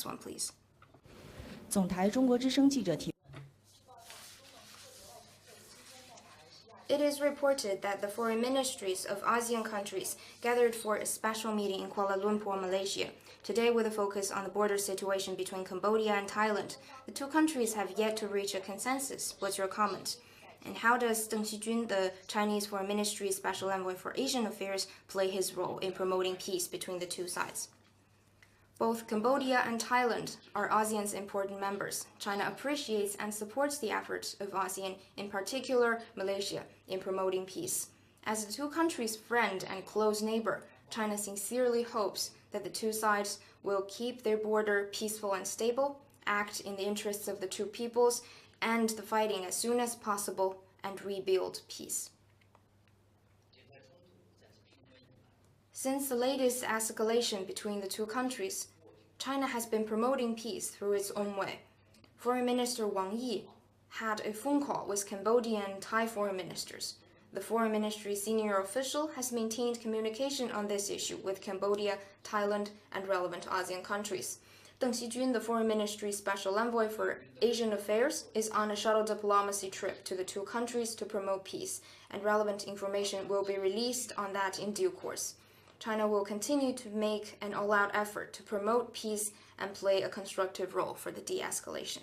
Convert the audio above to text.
Next one, please. 总台中国之声记者提。 It is reported that the foreign ministries of ASEAN countries gathered for a special meeting in Kuala Lumpur, Malaysia. Today, with a focus on the border situation between Cambodia and Thailand, the two countries have yet to reach a consensus. What's your comment? And how does Deng Xijun, the Chinese Foreign Ministry Special Envoy for Asian Affairs, play his role in promoting peace between the two sides? Both Cambodia and Thailand are ASEAN's important members. China appreciates and supports the efforts of ASEAN, in particular Malaysia, in promoting peace. As the two countries' friend and close neighbor, China sincerely hopes that the two sides will keep their border peaceful and stable, act in the interests of the two peoples, end the fighting as soon as possible, and rebuild peace. Since the latest escalation between the two countries, China has been promoting peace through its own way. Foreign Minister Wang Yi had a phone call with Cambodian and Thai foreign ministers. The foreign ministry senior official has maintained communication on this issue with Cambodia, Thailand, and relevant ASEAN countries. Deng Xijun, the foreign ministry special envoy for Asian affairs, is on a shuttle diplomacy trip to the two countries to promote peace, and relevant information will be released on that in due course. China will continue to make an all-out effort to promote peace and play a constructive role for the de-escalation.